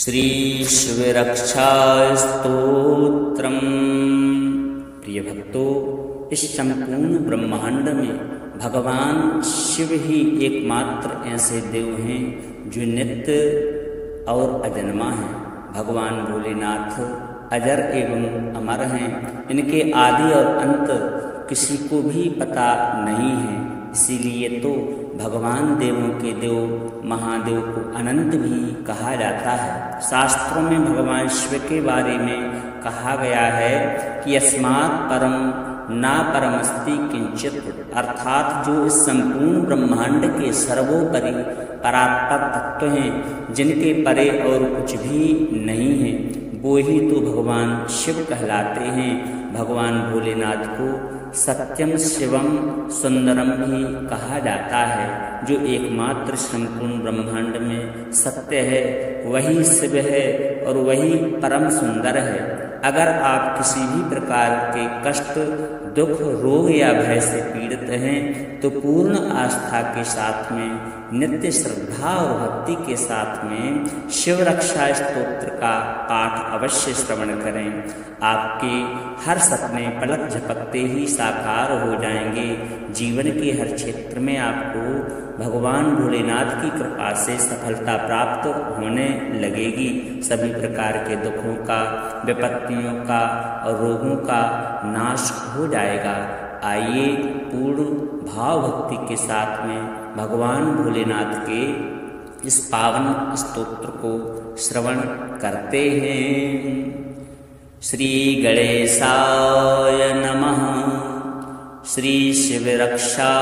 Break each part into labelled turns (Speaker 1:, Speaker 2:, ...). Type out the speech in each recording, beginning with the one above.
Speaker 1: श्री शिवरक्षा स्तोत्रम। प्रिय भक्तों, इस संपूर्ण ब्रह्मांड में भगवान शिव ही एकमात्र ऐसे देव हैं जो नित्य और अजन्मा हैं। भगवान भोलेनाथ अजर एवं अमर हैं। इनके आदि और अंत किसी को भी पता नहीं है। इसीलिए तो भगवान देवों के देव महादेव को अनंत भी कहा जाता है। शास्त्रों में भगवान शिव के बारे में कहा गया है कि अस्मात् परम ना परमस्ति किंचित, अर्थात जो इस संपूर्ण ब्रह्मांड के सर्वोपरि परात्पर तत्व हैं, जिनके परे और कुछ भी नहीं है, वो ही तो भगवान शिव कहलाते हैं। भगवान भोलेनाथ को सत्यम शिवम सुंदरम भी कहा जाता है। जो एकमात्र संपूर्ण ब्रह्मांड में सत्य है वही शिव है और वही परम सुंदर है। अगर आप किसी भी प्रकार के कष्ट, दुख, रोग या भय से पीड़ित हैं तो पूर्ण आस्था के साथ में, नित्य श्रद्धा और भक्ति के साथ में शिव रक्षा स्तोत्र का पाठ अवश्य श्रवण करें। आपके हर सपने पलक झपकते ही साकार हो जाएंगे। जीवन के हर क्षेत्र में आपको भगवान भोलेनाथ की कृपा से सफलता प्राप्त होने लगेगी। सभी प्रकार के दुखों का, विपत्तियों का और रोगों का नाश हो जाएगा। आइए पूर्ण भाव भक्ति के साथ में भगवान भोलेनाथ के इस पावन स्तोत्र को श्रवण करते हैं। श्री गणेशाय नमः। श्री शिवरक्षा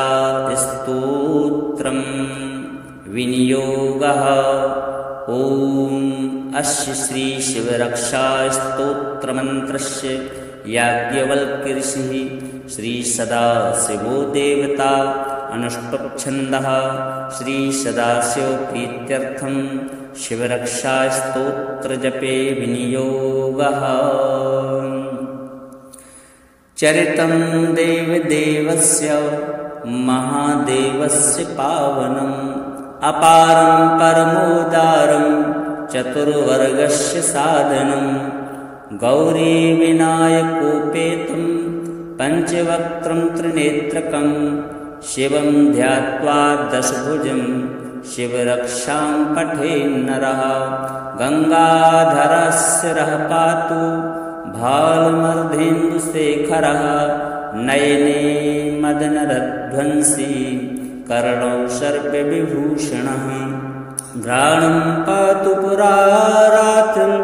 Speaker 1: स्तोत्रम विनियोगः। ओम अस्य श्री शिवरक्षा स्तोत्र मंत्रस्य याज्ञवल्क्य ऋषिः श्री सदाशिवो देवता अनुष्टुप् छन्दः। श्री सदाशिव प्रीत्यर्थं शिवरक्षा स्तोत्र जपे विनियोगः। चरितं देवदेवस्य महादेवस्य पावनम् अपारं परमोदारं चतुर्वर्गस्य साधनं गौरी विनायकोपेतं पंचवक्त्रं त्रिनेत्रकं शिवं ध्यात्वा दशभुजं शिवरक्षां पठेन्नरः। गंगाधरशिरः पातु भालमर्धेन्दुशेखरः नयने मदनरध्वंसी कर्णौ सर्पविभूषणः। घ्राणं पातु पुरारात्रं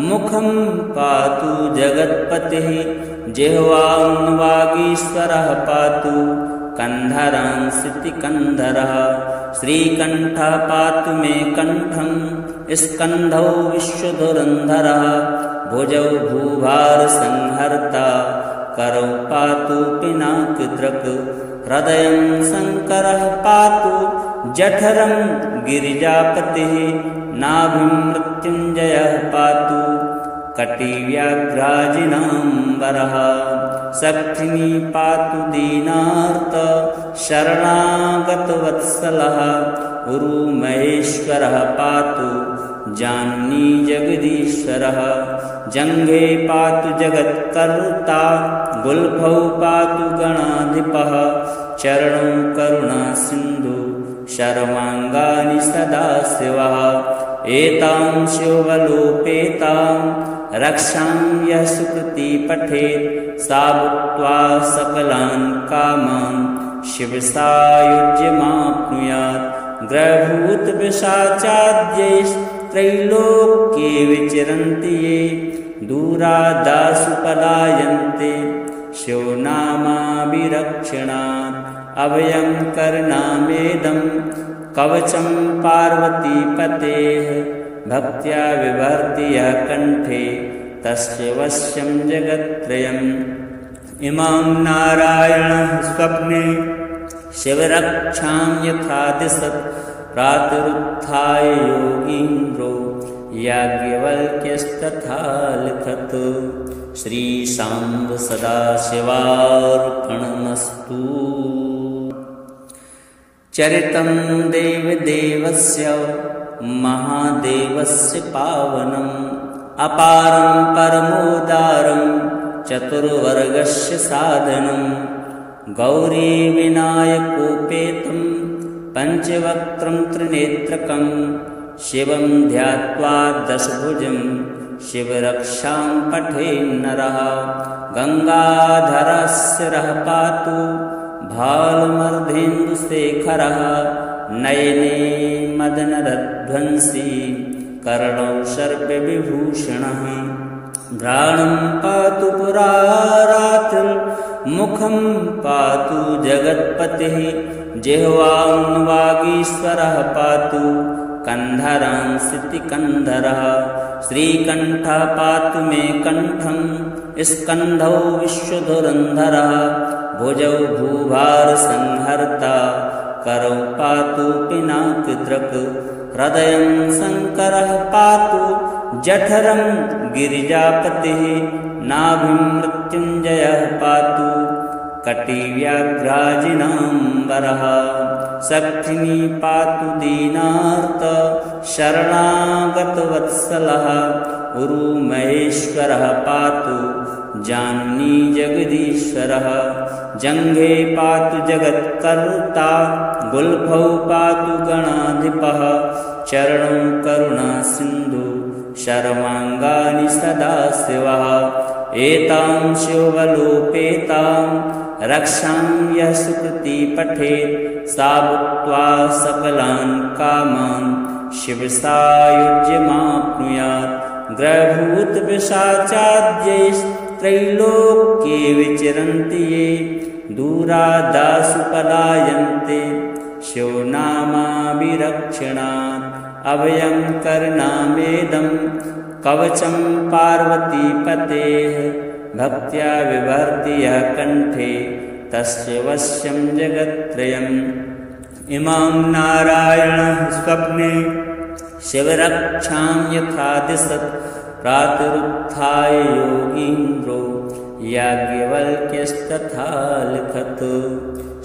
Speaker 1: मुखं पातु जगत्पतिः जिह्वां वागीश्वरः पातु कन्धरांसितिकन्धरः। श्रीकण्ठः पातु मे कण्ठं स्कन्धौ विश्वधुरन्धरः भुजौ भूभारसंहर्ता करौ पातु पिनाकदृक्। हृदयं शङ्करः पातु जठरं गिरिजापतिः नाभिं मृत्युञ्जयः पातु कटिव्याघ्राजिनाम्बरः। शक्तिनी पातु दीनार्त शरणागतवत्सलः गुरुमहेश्वरः पातु जाननी जगदीश्वरः। जङ्घे पातु जगत्कर्ता गुल्फौ पातु गणाधिपः। चरणौ करुणासिन्धु सर्वाङ्गानि सदाशिवः। एतां शिवबलोपेतां रक्षां यः सुकृती पठेत् सा भुक्त्वा सकलान् कामान् शिवसायुज्यमाप्नुयात्। ग्रहभूतपिशाचाद्यैस्त्रैलोक्ये विचरन्ति ये दूरादासु पलायन्ते शिवनामाभिरक्षणात्। अभयं करनामेदं कवचं पार्वतीपतेः भक्त्या विभर्ति यः कण्ठे तस्य वश्यं जगत्त्रयम्। इमां नारायणः स्वप्ने शिवरक्षां यथा दिशत् प्रातरुत्थाय योगीन्द्रो याज्ञवल्क्यस्तथा लिखत्। श्री सांब सदाशिवार्पणमस्तु। चरितं देवदेवस्य महादेवस्य पावनम् अपारं परमोदारं चतुर्वर्गस्य साधनम् गौरीविनायकोपेतं पञ्चवक्त्रं त्रिनेत्रकं शिवं ध्यात्वा दशभुजं शिवरक्षां पठेन्नरः गङ्गाधरशिरः पातु भालमर्धेन्दुशेखरः नयने मदनरध्वंसी कर्णौ सर्पविभूषणः घ्राणं पातु पुरारातिं मुखं पातु जगत्पतिः जिह्वां वागीश्वरः पातु कन्धरांसितिकन्धरः श्रीकण्ठः पातु मे कण्ठं स्कन्धौ विश्वधुरन्धरः भुजौ भूभारसंहर्ता करौ पातु पिनाकदृक् हृदयं शङ्करः पातु जठरं गिरिजापतिः नाभिं मृत्युञ्जयः पातु कटिव्याघ्राजिनाम्बरः शक्तिनी पातु दीनार्त शरणागतवत्सलः उरुमहेश्वरः पातु जाननी जगदीश्वरः जङ्घे पातु जगत्कर्ता गुल्फौ पातु गणाधिपः चरणौ करुणासिन्धु शर्वाङ्गानि सदाशिवः एतां शिवलोपेतां रक्षां यः सुकृती पठेत् सा भूत्वा सकलान् कामान् शिवसायुज्यमाप्नुयात् ग्रहभूतपिशाचाद्यैस्त्रैलोक्ये विचरन्ति ये दूरादासु पलायन्ते शिवनामाभिरक्षणात् अभयं करनामेदं कवचं पार्वतीपतेः भक्त्या विभर्ति यः कण्ठे तस्य वश्यं जगत्त्रयम् इमां नारायणः स्वप्ने शिवरक्षां यथा दिशत् प्रातरुत्थाय योगीन्द्रो याज्ञवल्क्यस्तथा लिखत्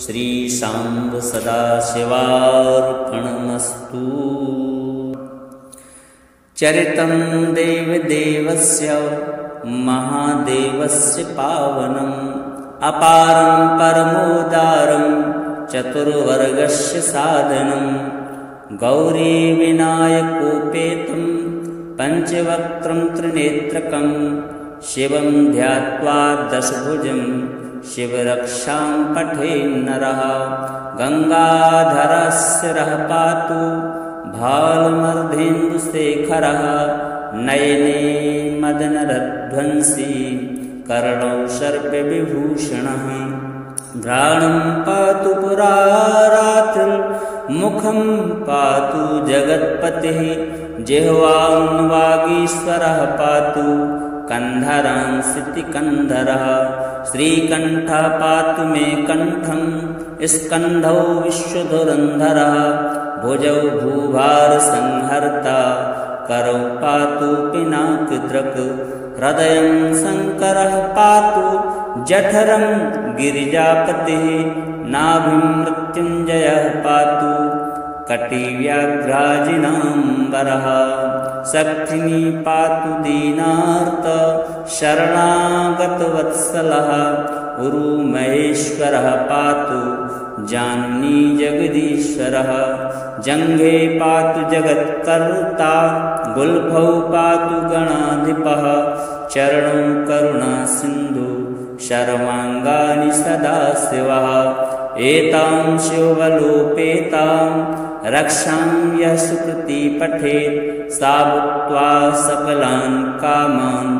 Speaker 1: श्रीशाम्ब सदाशिवार्पणमस्तु। चरितं देवदेवस्य महादेवस्य पावनम् अपारं परमोदारं चतुर्वर्गस्य साधनम् गौरीविनायकोपेतं पञ्चवक्त्रं त्रिनेत्रकं शिवं ध्यात्वा दशभुजं शिवरक्षां पठेन्नरः गङ्गाधरशिरः पातु भालमर्धेन्दुशेखरः नयने मदनरध्वंसी कर्णौ सर्पविभूषणः घ्राणं पातु पुरारातिं मुखं पातु जगत्पतिः जिह्वां वागीश्वरः पातु कन्धरांसितिकन्धरः श्रीकण्ठः पातु मे कण्ठं स्कन्धौ विश्वधुरन्धरः भुजौ भूभारसंहर्ता करौ पातु पिनाकदृक् हृदयं शङ्करः पातु जठरं गिरिजापतिः नाभिं मृत्युञ्जयः पातु कटिव्याघ्राजिनाम्बरः शक्तिनी पातु दीनार्त शरणागतवत्सलः उरुमहेश्वरः पातु जाननी जगदीश्वरः जङ्घे पातु जगत्कर्ता गुल्फौ पातु गणाधिपः चरणौ करुणासिन्धु शर्वाङ्गानि सदाशिवः एतां शिवलोपेतां रक्षां यः सुकृती पठेत् सा भूत्वा सकलान् कामान्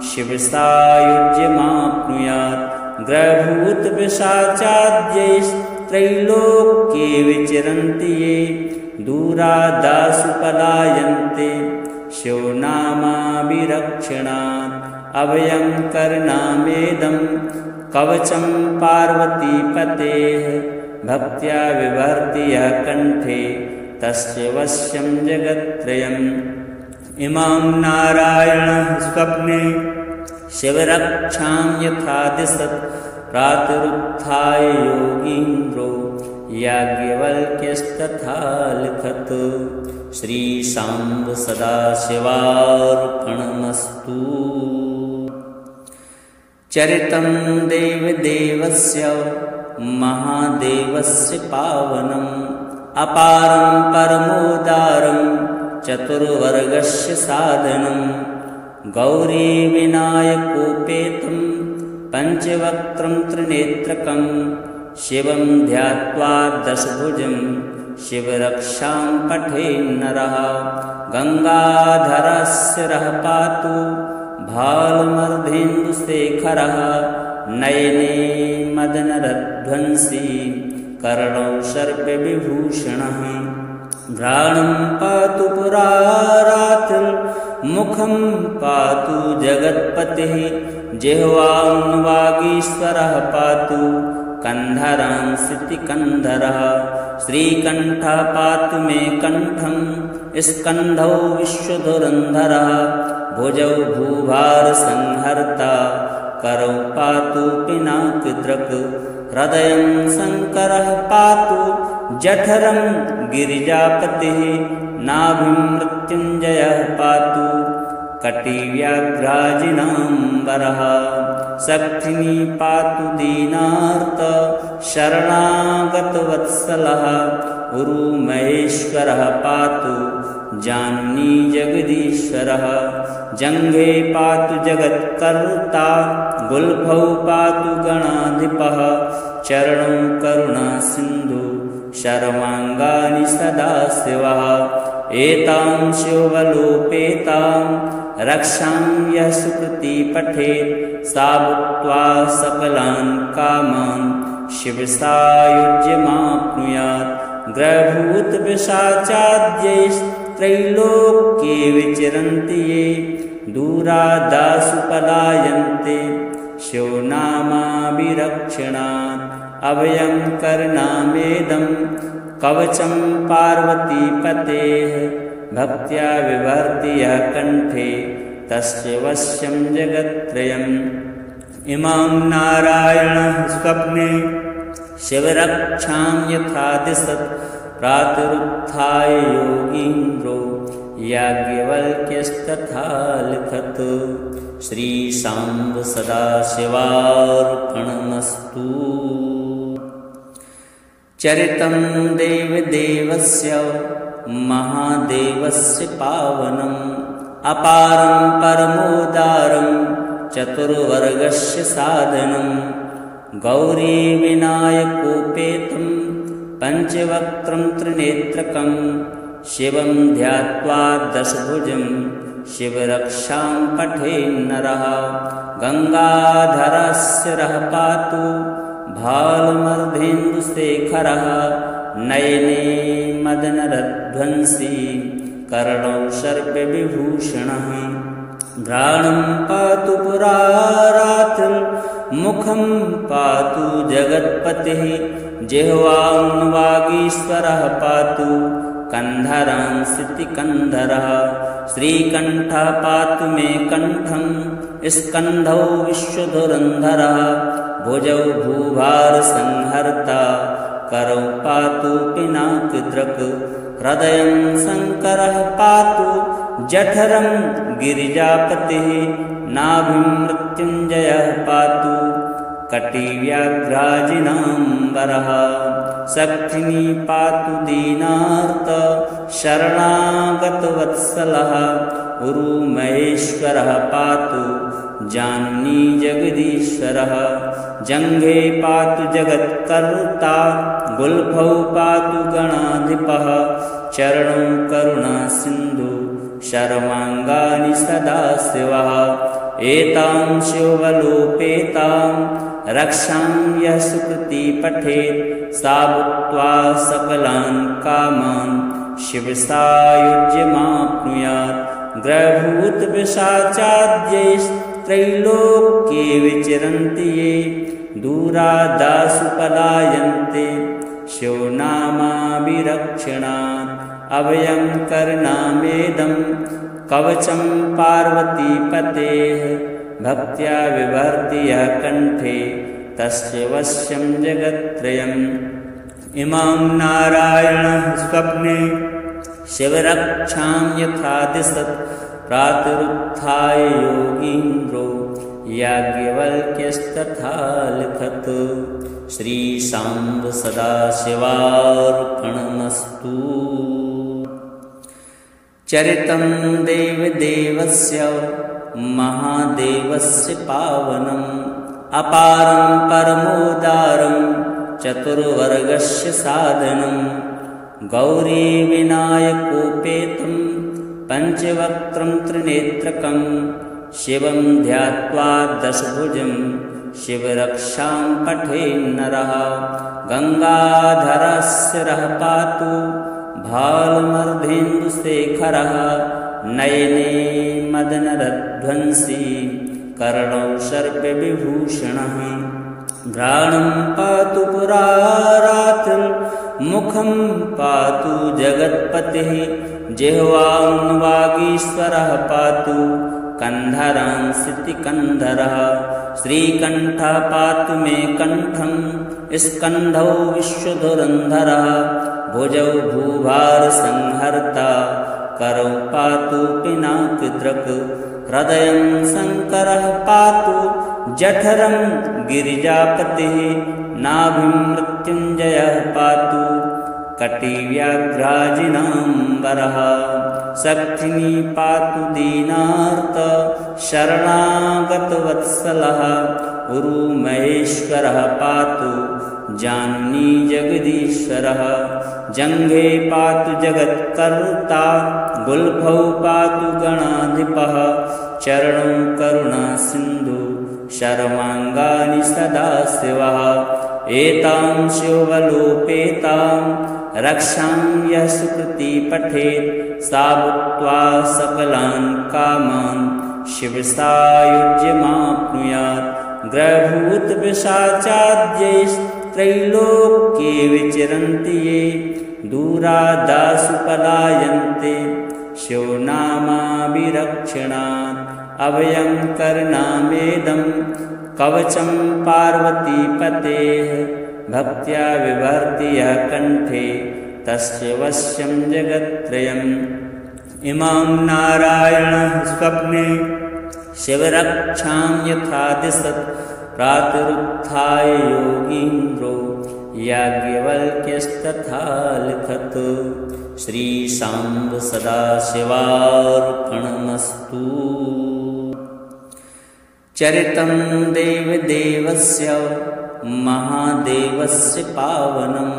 Speaker 1: शिवसायुज्यमाप्नुयात् ग्रहभूतपिशाचाद्यैस्त्रैलोक्ये विचरन्ति ये दूरादासु पलायन्ते शिवनामाभिरक्षणात् अभयं करनामेदं कवचं पार्वतीपतेः भक्त्या विभर्ति यः कण्ठे तस्य वश्यं जगत्त्रयम् इमां नारायणः स्वप्ने शिवरक्षां यथा दिशत् प्रातरुत्थाय योगीन्द्रो याज्ञवल्क्यस्तथा लिखत। श्री सांब सदाशिवार्पणमस्तु। चरितं देवदेवस्य महादेवस्य पावनम् अपारं परमोदारं चतुर्वर्गस्य साधनं गौरी विनायकोपेतं पंचवक्त्रं त्रिनेत्रकं शिवं ध्यात्वा दशभुजं शिवरक्षां पठेन्नरः गंगाधरस्य रः पातु भालमर्धेन्दुशेखरः नयने मदनरध्वंसी कर्णौ सर्पविभूषणः घ्राणं पातु पुरारातिं मुखं पातु जगत्पतिः जिह्वां वागीश्वरः पातु कंधरां श्रुतिकन्धरः श्रीकण्ठः पातु मे कण्ठं स्कन्धौ विश्वधुरन्धरः भुजौ भूभारसंहर्ता करौ पातु पिनाकदृक् हृदयं शङ्करः पातु जठरं गिरिजापतिः नाभिं मृत्युञ्जयः पातु कटिव्याघ्राजिनाम्बरः शक्तिनी पातु दीनार्त शरणागतवत्सलः उरुमहेश्वरः पातु जाननी जगदीश्वरः जङ्घे पातु जगत्कर्ता गुल्फौ पातु गणाधिपः चरणौ करुणासिन्धु शर्वाङ्गानि सदाशिवः एतां शिवबलोपेतां रक्षां यः सुकृती पठेत् सा भुक्त्वा सकलान् कामान् शिवसायुज्यमाप्नुयात् ग्रहभूतपिशाचाद्यैस्त्रैलोक्ये विचरन्ति ये दूरादासु पलायन्ते शिवनामाभिरक्षणात् अभयं करनामेदं कवचं पार्वतीपतेः भक्त्या विभर्ति यः कण्ठे तस्य वश्यं जगत्त्रयम् इमां नारायणः स्वप्ने शिवरक्षां यथा दिशत् प्रातरुत्थाय योगीन्द्रो याज्ञवल्क्यस्तथा लिखत। श्री सांब सदाशिवार्पणमस्तु। चरितं देवदेवस्य महादेवस्य पावनम् अपारं परमोदारं चतुर्वर्गस्य साधनं गौरी विनायकोपेतं पंचवक्त्रं त्रिनेत्रकं शिवं ध्यात्वा दशभुजं शिवरक्षां पठेन्नरः गंगाधरस्य रः पातु भालमर्धेन्दुशेखरः नयने मदनरध्वंसी कर्णौ सर्पविभूषणः घ्राणं पातु पुरारातिं मुखं पातु जगत्पतिः जिह्वां वागीश्वरः पातु कंधरां श्रुतिकन्धरः श्रीकण्ठः पातु मे कण्ठं स्कन्धौ विश्वधुरन्धरः भुजौ भूभारसंहर्ता करौ पातु पिनाकदृक् हृदयं शङ्करः पातु जठरं गिरिजापतिः नाभिं मृत्युञ्जयः पातु कटिव्याघ्राजिनाम्बरः शक्तिनी पातु दीनार्त शरणागतवत्सलः उरुमहेश्वरः पातु जाननी जगदीश्वरः जङ्घे पातु जगत्कर्ता गुल्फौ पातु गणाधिपः चरणौ करुणासिन्धु शर्वाङ्गानि सदाशिवः एतां शिवबलोपेतां रक्षां यः सुकृती पठेत् सा भुक्त्वा सकलान् कामान् शिवसायुज्यमाप्नुयात् ग्रहभूतपिशाचाद्यैस्त्रैलोक्ये विचरन्ति ये दूरादासु पलायन्ते शिवनामाभिरक्षणात् अभयं करनामेदं कवचं पार्वतीपतेः भक्त्या विभर्ति यः कण्ठे तस्य वश्यं जगत्त्रयम् इमां नारायणः स्वप्ने शिवरक्षां यथा दिशत् प्रातरुत्थाय योगीन्द्रो याज्ञवल्क्यस्तथा लिखत्। श्रीशाम्ब सदाशिवार्पणमस्तु। चरितं देवदेवस्य महादेवस्य पावनम् अपारं परमोदारं चतुर्वर्गस्य साधनं गौरीविनायकोपेतं पञ्चवक्त्रं त्रिनेत्रकं शिवं ध्यात्वा दशभुजं शिवरक्षां पठेन्नरः। गङ्गाधरस्य रः पातु भालमर्धेन्दुशेखरः नयने मदनरध्वंसी कर्णौ सर्पविभूषणः। घ्राणं पातु पुरारात्रिं मुखं पातु जगत्पतिः जिह्वां वागीश्वरः पातु कन्धरांसितिकन्धरः। श्रीकण्ठः पातु मे कण्ठं स्कन्धौ विश्वधुरन्धरः भुजौ भूभारसंहर्ता करौ पातु पिनाकदृक्। हृदयं शङ्करः पातु जठरं गिरिजापतिः नाभिं मृत्युञ्जयः पातु कटिव्याघ्राजिनाम्बरः। शक्तिनी पातु दीनार्त शरणागतवत्सलः उरुमहेश्वरः पातु जाननी जगदीश्वरः। जङ्घे पातु जगत्कर्ता गुल्फौ पातु गणाधिपः चरणौ करुणासिन्धु शर्वाङ्गानि सदाशिवः। एतां शिवबलोपेतां रक्षां यः सुकृती पठेत् सा भुक्त्वा सकलान् कामान् शिवसायुज्यमाप्नुयात्। ग्रहभूतपिशाचाद्यैस्त्रैलोक्ये विचरन्ति ये दूरादासु पलायन्ते शिवनामाभिरक्षणात्। अभयं करनामेदं कवचं पार्वतीपतेः भक्त्या विभर्ति यः कण्ठे तस्य वश्यं जगत्त्रयम्। इमां नारायणः स्वप्ने शिवरक्षां यथा दिशत् प्रातरुत्थाय योगीन्द्रो याज्ञवल्क्यस्तथा लिखत्। श्रीशाम्ब सदाशिवार्पणमस्तु। चरितं देवदेवस्य महादेवस्य पावनम्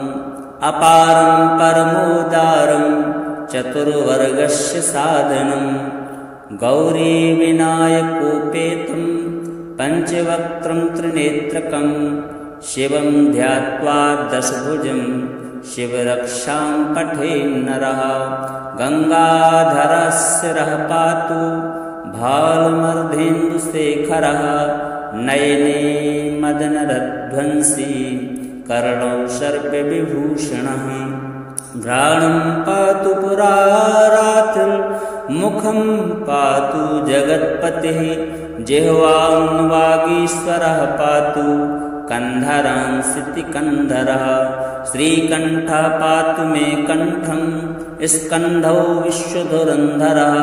Speaker 1: अपारं परमोदारं चतुर्वर्गस्य साधनं गौरीविनायकोपेतं पञ्चवक्त्रं त्रिनेत्रकं शिवं ध्यात्वा दशभुजं शिवरक्षां पठेन्नरः। गङ्गाधरस्य रः पातु भालमर्धेन्दुशेखरः नयने मदनरध्वंसी कर्णौ सर्पविभूषणः। घ्राणं पातु पुरारात्रिं मुखं पातु जगत्पतिः जिह्वां वागीश्वरः पातु कन्धरांसितिकन्धरः। श्रीकण्ठः पातु मे कण्ठं स्कन्धौ विश्वधुरन्धरः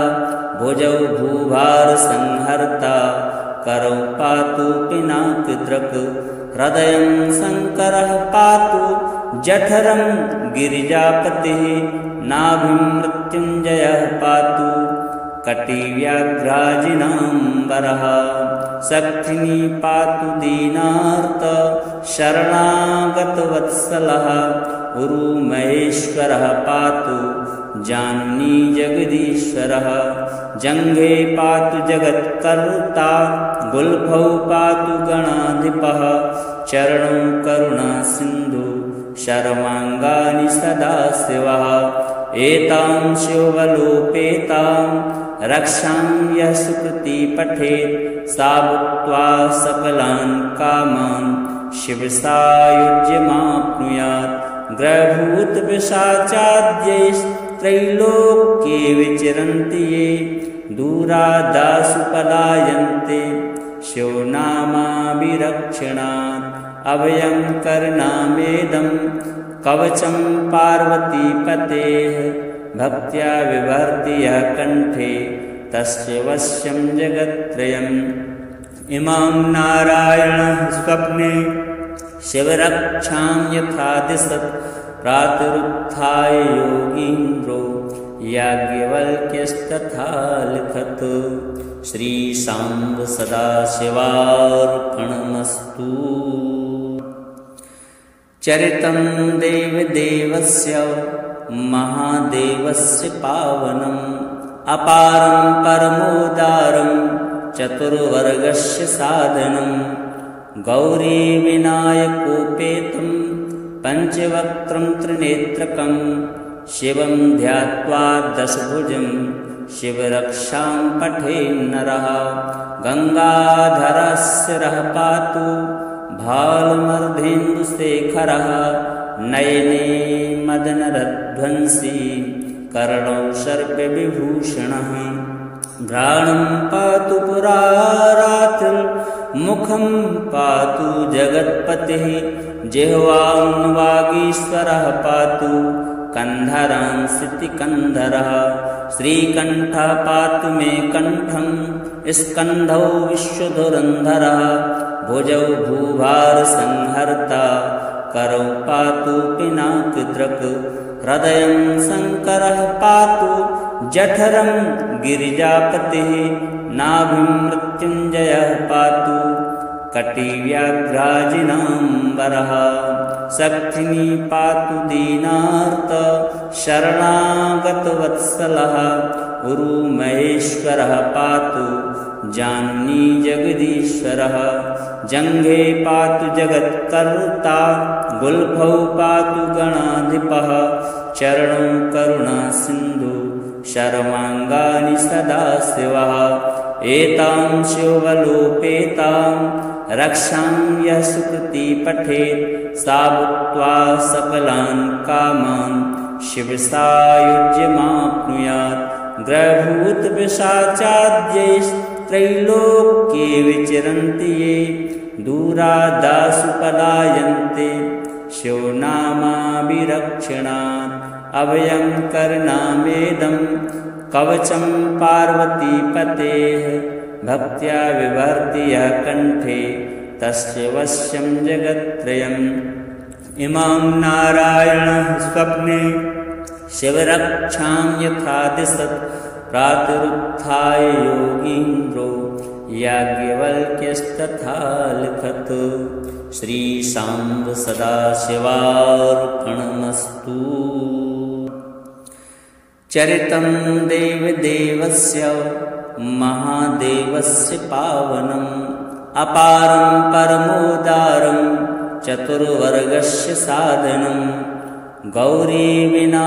Speaker 1: भुजौ भूभारसंहर्ता करौ पातु पिनाकदृक्। हृदयं शङ्करः पातु जठरं गिरिजापतिः नाभिं मृत्युञ्जयः पातु कटिव्याघ्राजिनाम्बरः। शक्तिनी पातु दीनार्त शरणागतवत्सलः उरुमहेश्वरः पातु जाननी जगदीश्वरः। जङ्घे पातु जगत्कर्ता गुल्फौ पातु गणाधिपः चरणौ करुणासिन्धु शर्वाङ्गानि सदाशिवः। एतां शिवबलोपेतां रक्षां यः सुकृती पठेत् सा भुक्त्वा सकलान् कामान् शिवसायुज्यमाप्नुयात्। ग्रहभूतपिशाचाद्यैस्त्रैलोक्ये विचरन्ति ये दूरादासु पलायन्ते शिवनामाभिरक्षणात्। अभयं करनामेदं कवचं पार्वतीपतेः भक्त्या विभर्ति यः कण्ठे तस्य वश्यं जगत्त्रयम् इमां नारायणः स्वप्ने शिवरक्षां यथा दिशत् प्रातरुत्थाय योगीन्द्रो याज्ञवल्क्यस्तथा लिखत्। श्रीशाम्ब सदाशिवार्पणमस्तु। चरितं देवदेवस्य महादेवस्य पावनम् अपारं परमोदारं चतुर्वर्गस्य साधनं गौरीविनायकोपेतं पञ्चवक्त्रं त्रिनेत्रकं शिवं ध्यात्वा दशभुजं शिवरक्षां पठेन्नरः गङ्गाधरशिरः पातु भालमर्धेन्दुशेखरः नयने मदनरध्वंसी कर्णौ सर्पविभूषणः घ्राणं पातु पुरारातिं मुखं पातु जगत्पतिः जिह्वां वागीश्वरः पातु कन्धरांसितिकन्धरः श्रीकण्ठः पातु मे कण्ठं स्कन्धौ विश्वधुरन्धरः भुजौ भूभारसंहर्ता करौ पातु पिनाकदृक् हृदयं शङ्करः पातु जठरं गिरिजापतिः नाभिं मृत्युञ्जयः पातु कटिव्याघ्राजिनाम्बरः शक्तिनी पातु दीनार्त शरणागतवत्सलः उरुमहेश्वरः पातु जाननी जगदीश्वरः जङ्घे पातु जगत्कर्ता गुल्फौ पातु गणाधिपः चरणौ करुणासिन्धु शर्वाङ्गानि सदाशिवः एतां शिवलोपेतां रक्षां यः सुकृती पठेत् सा भुक्त्वा सकलान् कामान् शिवसायुज्यमाप्नुयात् ग्रहभूतपिशाचाद्यैस्त्रैलोक्ये विचरन्ति ये दूरादासु पलायन्ते शिवनामाभिरक्षणात् अभयं करनामेदं कवचं पार्वतीपतेः भक्त्या विभर्ति यः कण्ठे तस्य वश्यं जगत्त्रयम् इमां नारायणः स्वप्ने शिवरक्षां यथा दिशत् प्रातरुत्थाय योगीन्द्रो याज्ञवल्क्यस्तथा लिखत्। श्रीशाम्ब सदाशिवार्पणमस्तु। चरितं देवदेवस्य महादेवस्य पावनम् अपारं परमोदारं चतुर्वर्गस्य साधनं गौरीविनायकोपेतं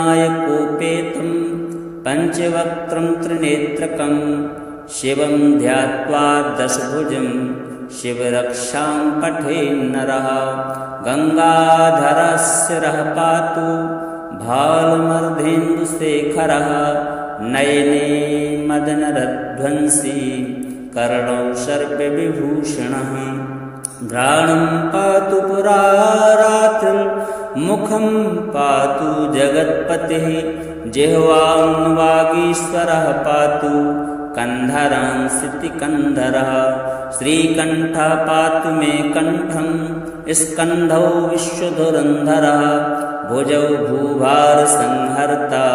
Speaker 1: पञ्चवक्त्रं त्रिनेत्रकं शिवं ध्यात्वा दशभुजं शिवरक्षां पठेन्नरः गङ्गाधरशिरः पातु भालमर्धेन्दुशेखरः नयने मदनरध्वंसी कर्णौ सर्पविभूषणः घ्राणं पातु पुरारातिं मुखं पातु जगत्पतिः जिह्वां वागीश्वरः पातु कन्धरांसितिकन्धरः श्रीकण्ठः पातु मे कण्ठं स्कन्धौ विश्वधुरन्धरः भुजौ भूभारसंहर्ता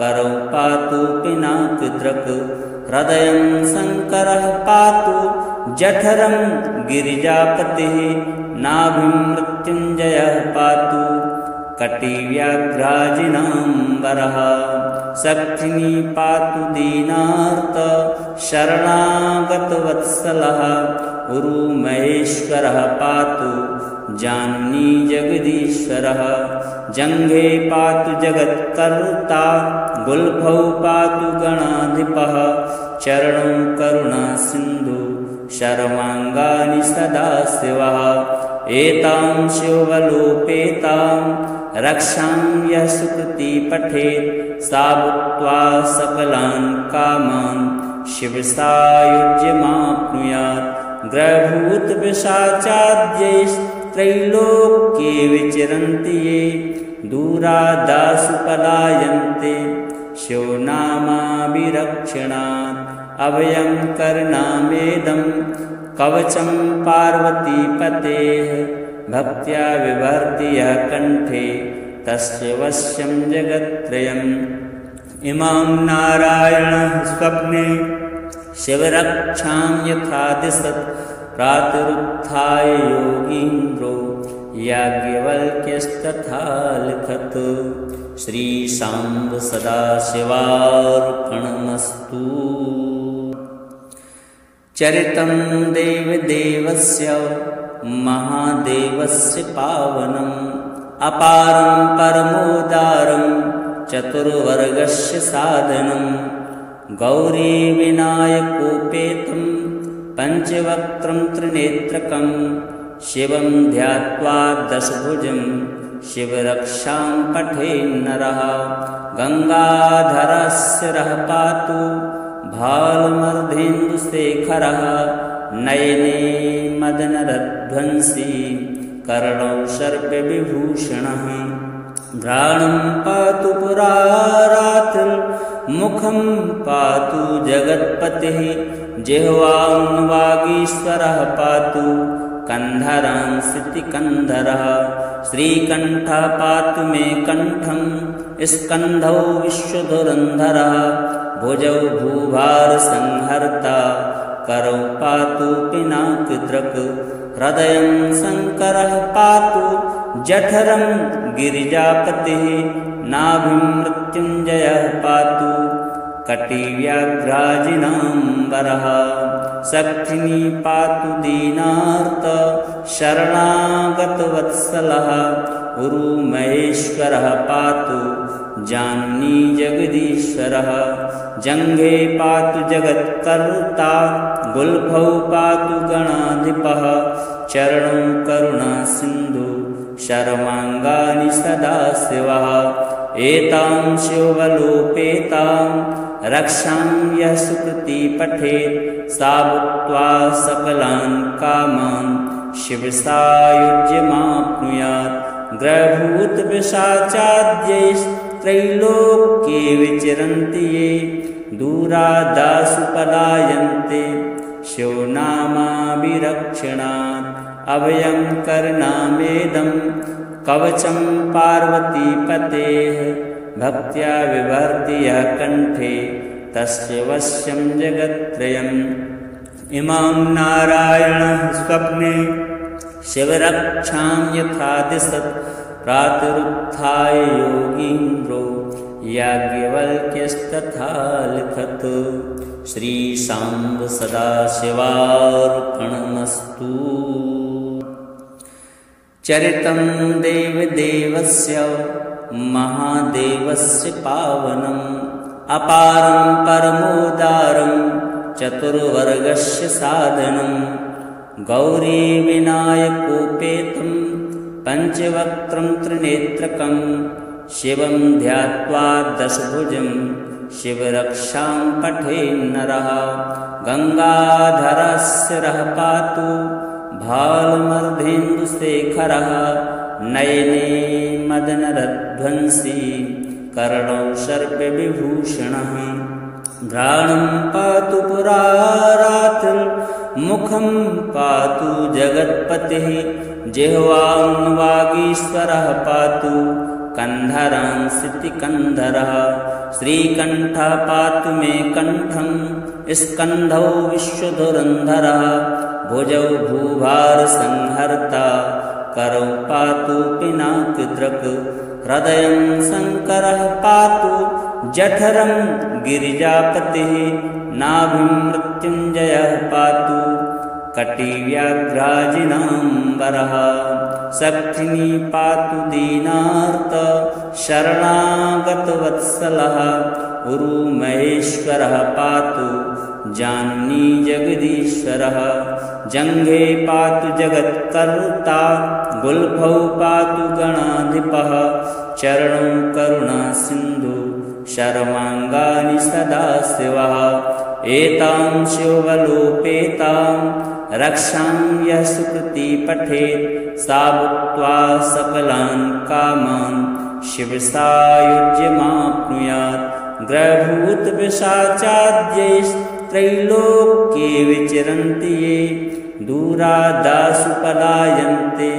Speaker 1: करौ पातु पिनाकदृक् हृदयं शङ्करः पातु जठरं गिरिजापतिः नाभिं मृत्युञ्जयः पातु कटिव्याघ्राजिनाम्बरः शक्तिनी पातु दीनार्त शरणागतवत्सलः उरुमहेश्वरः पातु जाननी जगदीश्वरः जङ्घे पातु जगत्कर्ता गुल्फौ पातु गणाधिपः चरणौ करुणासिन्धु शर्वाङ्गानि सदाशिवः एतां शिवलोपेतां रक्षां यः सुकृती पठेत् सा भुक्त्वा सकलान् कामान् शिवसायुज्यमाप्नुयात् ग्रहभूतपिशाचाद्यैस्त्रैलोक्ये विचरन्ति ये दूरादासु पलायन्ते शिवनामाभिरक्षणात् अभयं करनामेदं कवचं पार्वतीपतेः भक्त्या विभर्ति यः कण्ठे तस्य वश्यं जगत्त्रयम् इमां नारायणः स्वप्ने शिवरक्षां यथा दिशत् प्रातरुत्थाय योगीन्द्रो याज्ञवल्क्यस्तथा लिखत्। श्रीशाम्ब सदाशिवार्पणमस्तु। चरितं देवदेवस्य महादेवस्य पावनम् अपारं परमोदारं चतुर्वर्गस्य साधनं गौरीविनायकोपेतं पञ्चवक्त्रं त्रिनेत्रकं शिवं ध्यात्वा दशभुजं शिवरक्षां पठेन्नरः गङ्गाधरस्य रः पातु भालमर्धेन्दुशेखरः नयने मदनरध्वंसी कर्णौ सर्पविभूषणः घ्राणं पातु पुरारातिं मुखं पातु जगत्पतिः जिह्वां वागीश्वरः पातु कन्धरांसितिकन्धरः श्रीकण्ठः पातु मे कण्ठं स्कन्धौ विश्वधुरन्धरः भुजौ भूभारसंहर्ता करौ पातु पिनाकदृक् हृदयं शङ्करः पातु जठरं गिरिजापतिः नाभिं मृत्युञ्जयः पातु कटिव्याघ्राजिनाम्बरः शक्तिनी पातु दीनार्त शरणागतवत्सलः उरुमहेश्वरः पातु जाननी जगदीश्वरः जङ्घे पातु जगत्कर्ता गुल्फौ पातु गणाधिपः चरणौ करुणासिन्धु शर्वाङ्गानि सदाशिवः एतां शिवबलोपेतां रक्षां यः सुकृती पठेत् सा भूत्वा सकलान् कामान् शिवसायुज्यमाप्नुयात् ग्रहभूतपिशाचाद्यैस्त्रैलोक्ये विचरन्ति ये दूरादासु पलायन्ते शिवनामाभिरक्षणात् अभयं करनामेदं कवचं पार्वतीपतेः भक्त्या विभर्ति यः कण्ठे तस्य वश्यं जगत्त्रयम् इमां नारायणः स्वप्ने शिवरक्षां यथा दिशत् प्रातरुत्थाय योगीन्द्रो याज्ञवल्क्यस्तथा लिखत्। श्रीशाम्ब सदाशिवार्पणमस्तु। चरितं देवदेवस्य महादेवस्य पावनम् अपारं परमोदारं चतुर्वर्गस्य साधनं गौरीविनायकोपेतं पञ्चवक्त्रं त्रिनेत्रकं शिवं ध्यात्वा दशभुजं शिवरक्षां पठेन्नरः गङ्गाधरस्य रः पातु भालमर्धेन्दुशेखरः नयने मदनरध्वंसी कर्णौ सर्पविभूषणः घ्राणं पातु पुरारातिं मुखं पातु जगत्पतिः जिह्वां वागीश्वरः पातु कन्धरांसितिकन्धरः श्रीकण्ठः पातु मे कण्ठं स्कन्धौ विश्वधुरन्धरः भुजौ भूभारसंहर्ता करौ पातु पिनाकदृक् हृदयं शङ्करः पातु जठरं गिरिजापतिः नाभिं मृत्युञ्जयः पातु कटिव्याघ्राजिनाम्बरः शक्तिनी पातु दीनार्त शरणागतवत्सलः उरुमहेश्वरः पातु जाननी जगदीश्वरः जङ्घे पातु जगत्कर्ता गुल्फौ पातु गणाधिपः चरणौ करुणासिन्धु शर्वाङ्गानि सदाशिवः एतां शिवबलोपेतां रक्षां यः सुकृती पठेत् सा भूत्वा सकलान् कामान् शिवसायुज्यमाप्नुयात् ग्रहभूतपिशाचाद्यैस्त्रैलोक्ये विचरन्ति ये दूरादासु पलायन्ते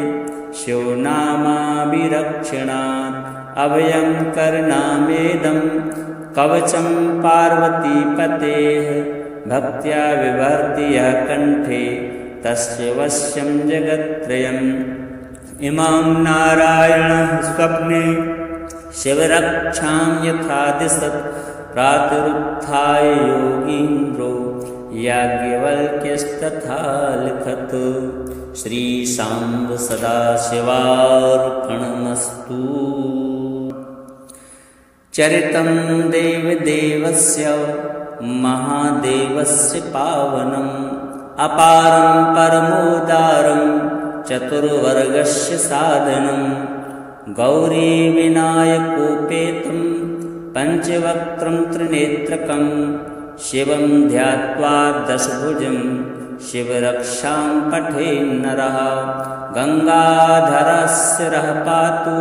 Speaker 1: शिवनामाभिरक्षणात् अभयं करनामेदं कवचं पार्वतीपतेः भक्त्या विभर्ति यः कण्ठे तस्य वश्यं जगत्त्रयम् इमां नारायणः स्वप्ने शिवरक्षां यथा दिशत् प्रातरुत्थाय योगीन्द्रो याज्ञवल्क्यस्तथा लिखत्। श्रीशाम्ब सदाशिवार्पणमस्तु। चरितं देवदेवस्य महादेवस्य पावनम् अपारं परमोदारं चतुर्वर्गस्य साधनं गौरीविनायकोपेतं पञ्चवक्त्रं त्रिनेत्रकं शिवं ध्यात्वा दशभुजं शिवरक्षां पठेन्नरः गङ्गाधरस्य रः पातु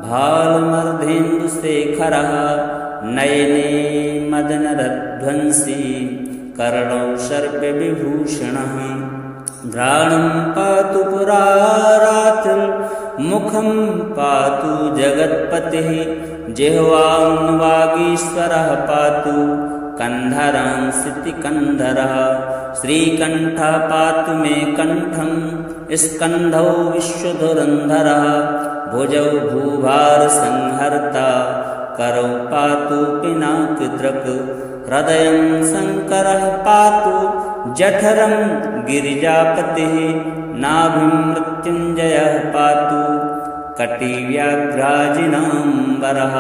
Speaker 1: भालमर्धेन्दुशेखरः नयने मदनरध्वंसी कर्णौ सर्पविभूषणः घ्राणं पातु पुरारात्रिं मुखं पातु जगत्पतिः जिह्वां वागीश्वरः पातु कन्धरांसितिकन्धरः श्रीकण्ठः पातु मे कण्ठं स्कन्धौ विश्वधुरन्धरः भुजौ भूभारसंहर्ता करौ पातु पिनाकदृक् हृदयं शङ्करः पातु जठरं गिरिजापतिः नाभिं मृत्युञ्जयः पातु कटिव्याघ्राजिनाम्बरः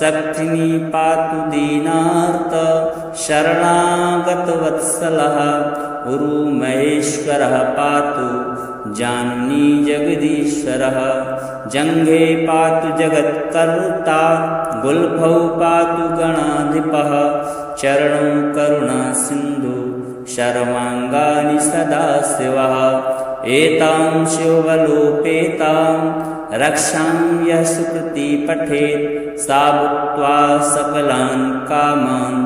Speaker 1: शक्तिनी पातु दीनार्त शरणागतवत्सलः उरुमहेश्वरः पातु जाननी जगदीश्वरः जङ्घे पातु जगत्कर्ता गुल्फौ पातु गणाधिपः चरणौ करुणासिन्धु शर्वाङ्गानि सदाशिवः एतां शिवबलोपेतां रक्षां यः सुकृती पठेत् सा भुक्त्वा सकलान् कामान्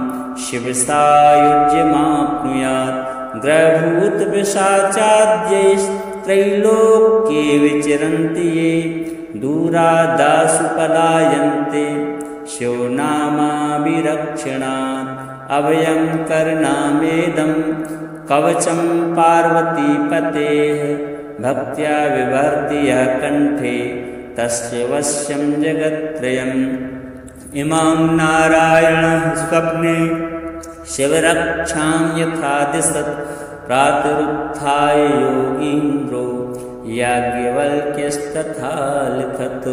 Speaker 1: शिवसायुज्यमाप्नुयात् ग्रहभूतपिशाचाद्यैस्त्रैलोक्ये विचरन्ति ये दूरादासु पलायन्ते शिवनामाभिरक्षणात् अभयं करनामेदं कवचं पार्वतीपतेः भक्त्या विभर्ति यः कण्ठे तस्य वश्यं जगत्त्रयम् इमां नारायणः स्वप्ने शिवरक्षां यथा दिशत् प्रातरुत्थाय योगीन्द्रो याज्ञवल्क्यस्तथा लिखत्।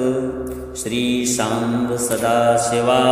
Speaker 1: श्रीशाम्ब सदाशिवार्पणमस्तु।